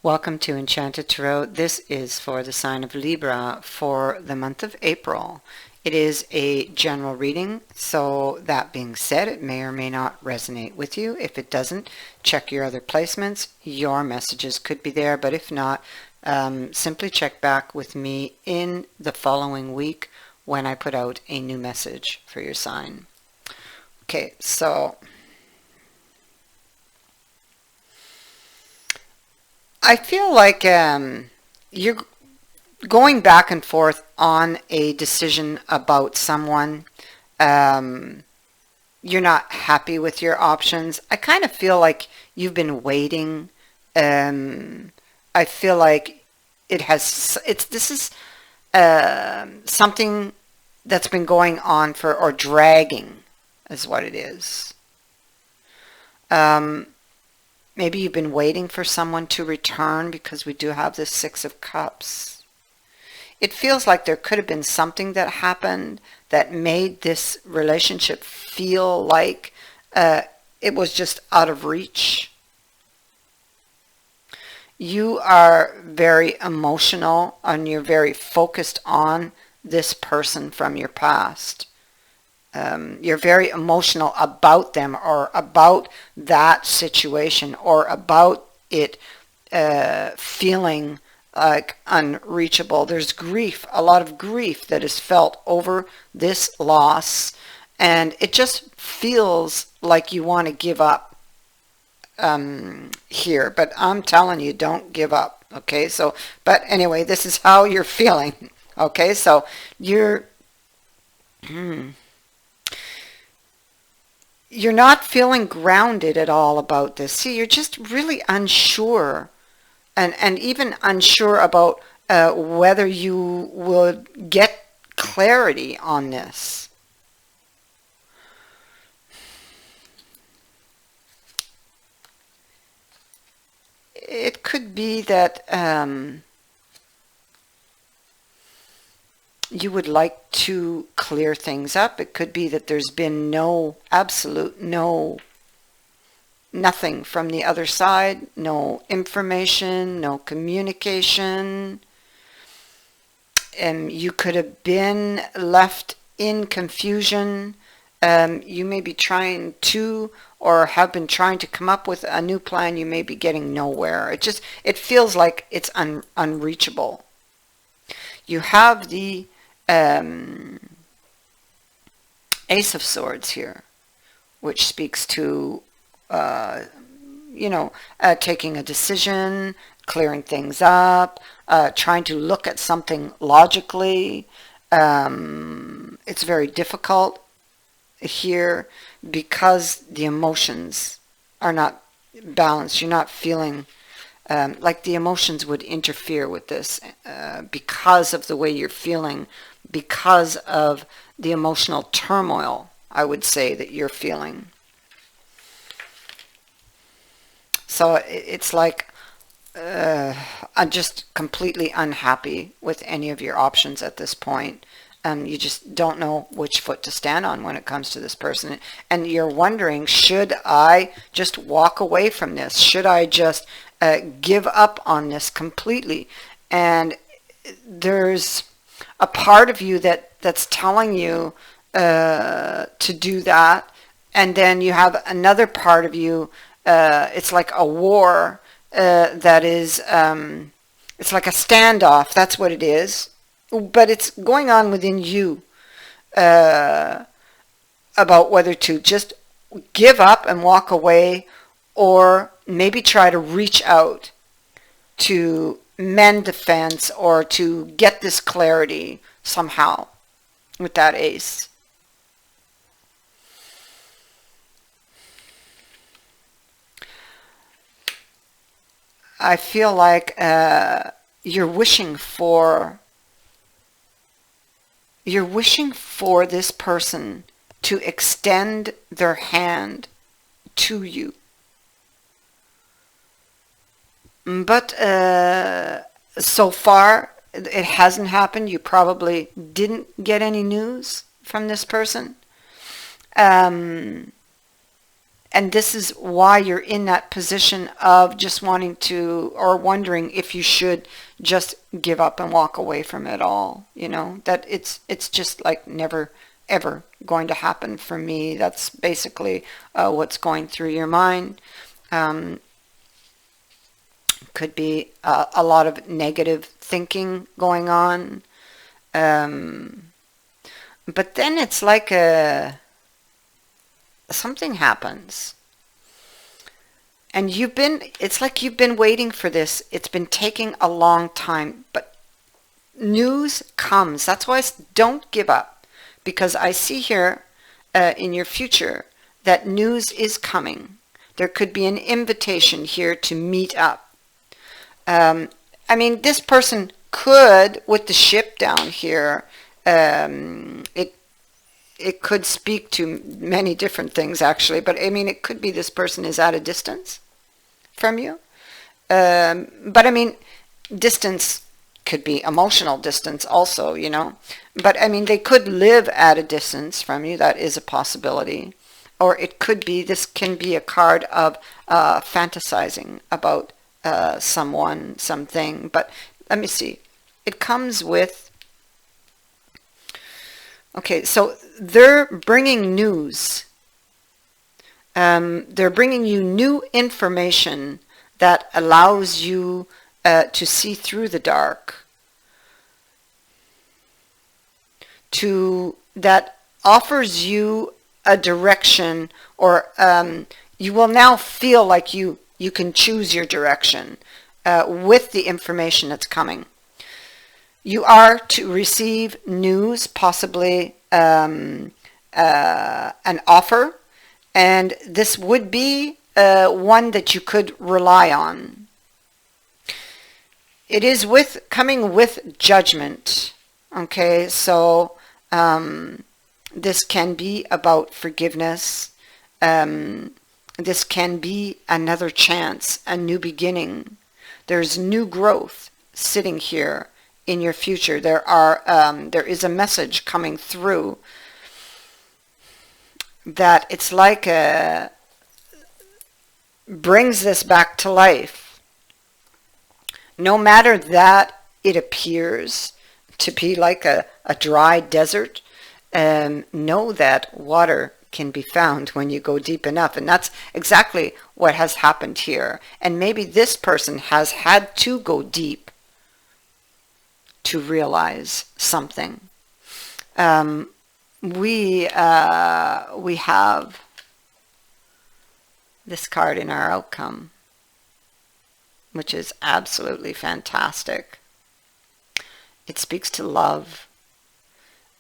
Welcome to Enchanted Tarot. This is for the sign of Libra for the month of April. It is a general reading, so that being said, it may or may not resonate with you. If it doesn't, check your other placements. Your messages could be there, but if not, simply check back with me in the following week when I put out a new message for your sign. Okay, so I feel like you're going back and forth on a decision about someone. You're not happy with your options. I kind of feel like you've been waiting. I feel like this is something that's been going on or dragging is what it is. Maybe you've been waiting for someone to return because we do have this Six of Cups. It feels like there could have been something that happened that made this relationship feel like it was just out of reach. You are very emotional and you're very focused on this person from your past. You're very emotional about them or about that situation or about it feeling like unreachable. There's grief, a lot of grief that is felt over this loss, and it just feels like you want to give up here. But I'm telling you, don't give up. Okay, so, but anyway, this is how you're feeling. Okay, so you're not feeling grounded at all about this. See, you're just really unsure and even unsure about whether you would get clarity on this. It could be that you would like to clear things up. It could be that there's been nothing from the other side, no information, no communication. You could have been left in confusion. You may be trying to or have been trying to come up with a new plan. You may be getting nowhere. It feels like it's unreachable. You have the Ace of Swords here, which speaks to taking a decision, clearing things up, trying to look at something logically. It's very difficult here because the emotions are not balanced. You're not feeling like the emotions would interfere with this because of the way you're feeling, because of the emotional turmoil, I would say, that you're feeling. So it's like I'm just completely unhappy with any of your options at this point. You just don't know which foot to stand on when it comes to this person. And you're wondering, should I just walk away from this? Should I just give up on this completely? And there's a part of you that's telling you to do that. And then you have another part of you. It's like a war that is, it's like a standoff. That's what it is. But it's going on within you about whether to just give up and walk away or maybe try to reach out to mend the fence or to get this clarity somehow with that ace. I feel like you're wishing for this person to extend their hand to you. But so far, it hasn't happened. You probably didn't get any news from this person. And And this is why you're in that position of just wanting to, or wondering if you should just give up and walk away from it all. You know, that it's just like never ever going to happen for me. That's basically what's going through your mind. Could be a lot of negative thinking going on. But then it's like something happens. And it's like you've been waiting for this. It's been taking a long time, but news comes. That's why don't give up, because I see here in your future that news is coming. There could be an invitation here to meet up. I mean, this person could, with the ship down here, it could speak to many different things actually, but I mean, it could be this person is at a distance from you. But I mean, distance could be emotional distance also, you know. But I mean, they could live at a distance from you. That is a possibility. Or it could be, this can be a card of fantasizing about someone, something. But let me see. It comes with, okay, so they're bringing news. They're bringing you new information that allows you to see through the dark. That offers you a direction, or you will now feel like you can choose your direction with the information that's coming. You are to receive news, possibly an offer, and this would be one that you could rely on. It is coming with judgment. Okay, so this can be about forgiveness. This can be another chance, a new beginning. There's new growth sitting here in your future. There is a message coming through that it's like brings this back to life. No matter that it appears to be like a dry desert, know that water can be found when you go deep enough. And that's exactly what has happened here. And maybe this person has had to go deep to realize something. We have this card in our outcome, which is absolutely fantastic. It speaks to love.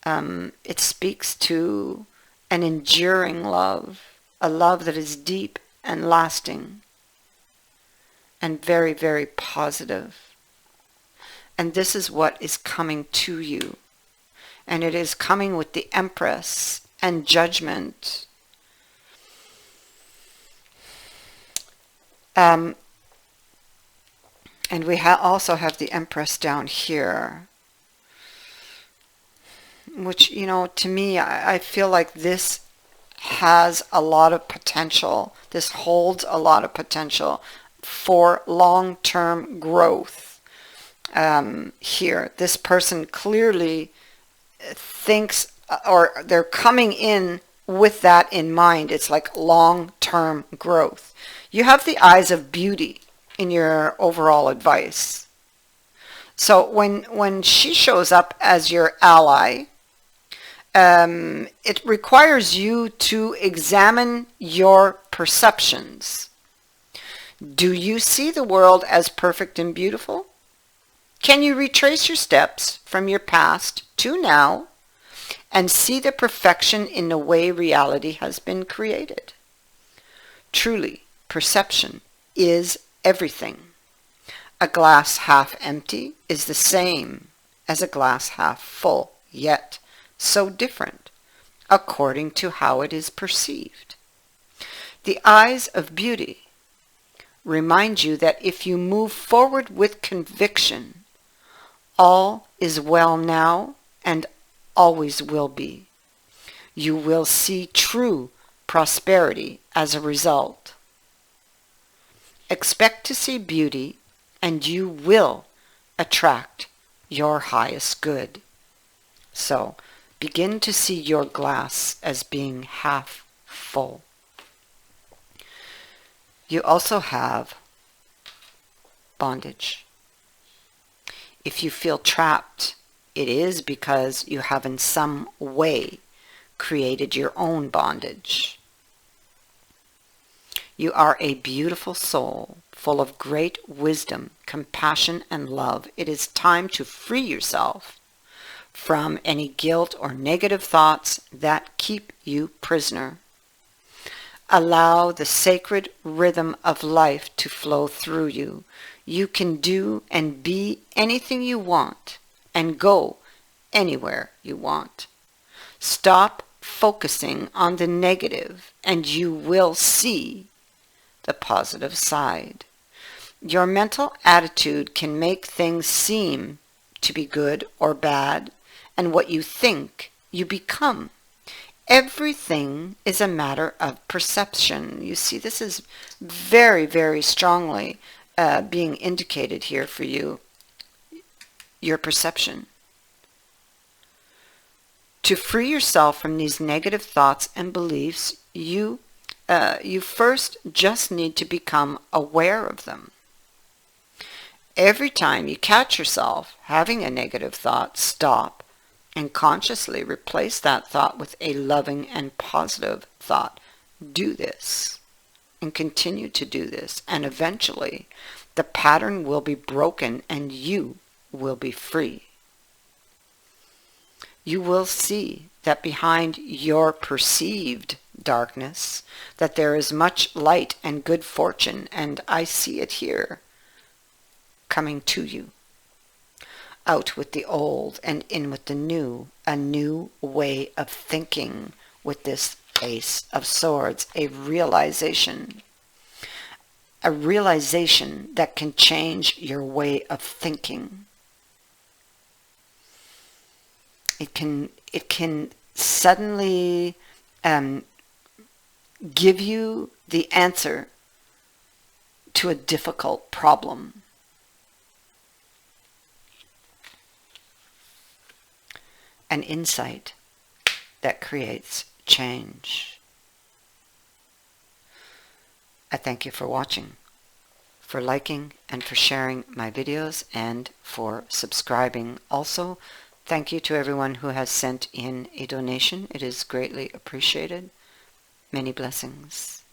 It speaks to an enduring love, a love that is deep and lasting and very, very positive. And this is what is coming to you. And it is coming with the Empress and Judgment. And we also have the Empress down here, which, you know, to me, I feel like this has a lot of potential. This holds a lot of potential for long-term growth. Here, this person clearly thinks, or they're coming in with that in mind. It's like long-term growth. You have the eyes of beauty in your overall advice. So when she shows up as your ally, it requires you to examine your perceptions. Do you see the world as perfect and beautiful? Can you retrace your steps from your past to now and see the perfection in the way reality has been created? Truly, perception is everything. A glass half empty is the same as a glass half full, yet so different according to how it is perceived. The eyes of beauty remind you that if you move forward with conviction, all is well now and always will be. You will see true prosperity as a result. Expect to see beauty, and you will attract your highest good. So, begin to see your glass as being half full. You also have bondage. If you feel trapped, it is because you have in some way created your own bondage. You are a beautiful soul, full of great wisdom, compassion, and love. It is time to free yourself from any guilt or negative thoughts that keep you prisoner. Allow the sacred rhythm of life to flow through you. You can do and be anything you want and go anywhere you want. Stop focusing on the negative and you will see the positive side. Your mental attitude can make things seem to be good or bad, and what you think, you become. Everything is a matter of perception. You see, this is very, very strongly being indicated here for you, your perception. To free yourself from these negative thoughts and beliefs, you first just need to become aware of them. Every time you catch yourself having a negative thought, stop and consciously replace that thought with a loving and positive thought. Do this and continue to do this, and eventually the pattern will be broken and you will be free. You will see that behind your perceived darkness, that there is much light and good fortune, and I see it here coming to you. Out with the old and in with the new, a new way of thinking with this Ace of Swords, a realization that can change your way of thinking. It can suddenly give you the answer to a difficult problem. An insight that creates change. I thank you for watching, for liking and for sharing my videos, and for subscribing. Also, thank you to everyone who has sent in a donation. It is greatly appreciated. Many blessings.